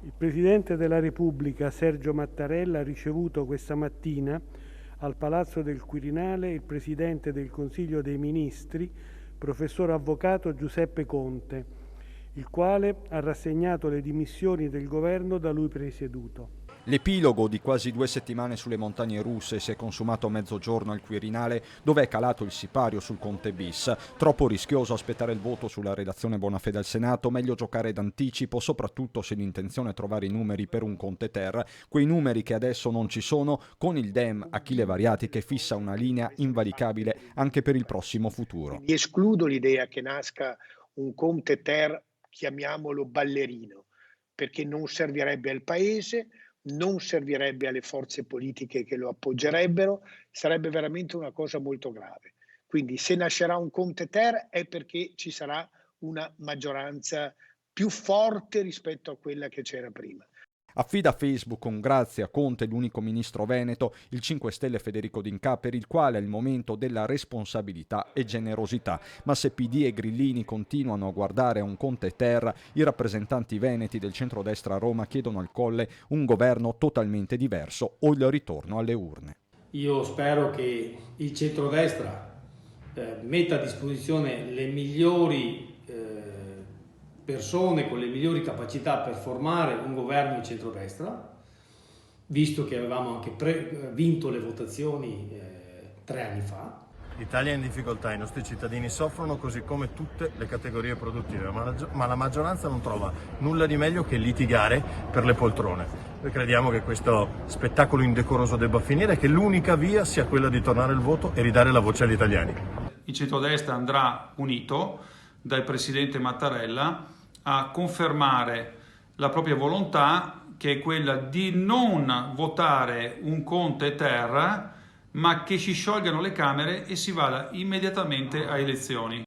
Il Presidente della Repubblica Sergio Mattarella ha ricevuto questa mattina al Palazzo del Quirinale il Presidente del Consiglio dei Ministri, professor avvocato Giuseppe Conte, il quale ha rassegnato le dimissioni del governo da lui presieduto. L'epilogo di quasi 2 settimane sulle montagne russe si è consumato a mezzogiorno al Quirinale, dove è calato il sipario sul Conte bis. Troppo rischioso aspettare il voto sulla redazione Bonafede al Senato, meglio giocare d'anticipo, soprattutto se l'intenzione è trovare i numeri per un Conte Ter, quei numeri che adesso non ci sono, con il Dem Achille Variati che fissa una linea invalicabile anche per il prossimo futuro. Quindi escludo l'idea che nasca un Conte Ter, chiamiamolo ballerino, perché non servirebbe al Paese, non servirebbe alle forze politiche che lo appoggerebbero, sarebbe veramente una cosa molto grave. Quindi se nascerà un Conte Ter è perché ci sarà una maggioranza più forte rispetto a quella che c'era prima. Affida a Facebook un grazie a Conte, l'unico ministro veneto, il 5 Stelle Federico D'Inca, per il quale è il momento della responsabilità e generosità. Ma se PD e Grillini continuano a guardare a un Conte Ter, i rappresentanti veneti del centrodestra a Roma chiedono al Colle un governo totalmente diverso o il ritorno alle urne. Io spero che il centrodestra metta a disposizione le migliori persone con le migliori capacità per formare un governo di centrodestra, visto che avevamo anche vinto le votazioni 3 anni fa. L'Italia è in difficoltà, i nostri cittadini soffrono così come tutte le categorie produttive, ma la maggioranza non trova nulla di meglio che litigare per le poltrone. Noi crediamo che questo spettacolo indecoroso debba finire e che l'unica via sia quella di tornare il voto e ridare la voce agli italiani. Il centrodestra andrà unito dal Presidente Mattarella a confermare la propria volontà, che è quella di non votare un Conte Ter, ma che si sciolgano le Camere e si vada immediatamente a elezioni.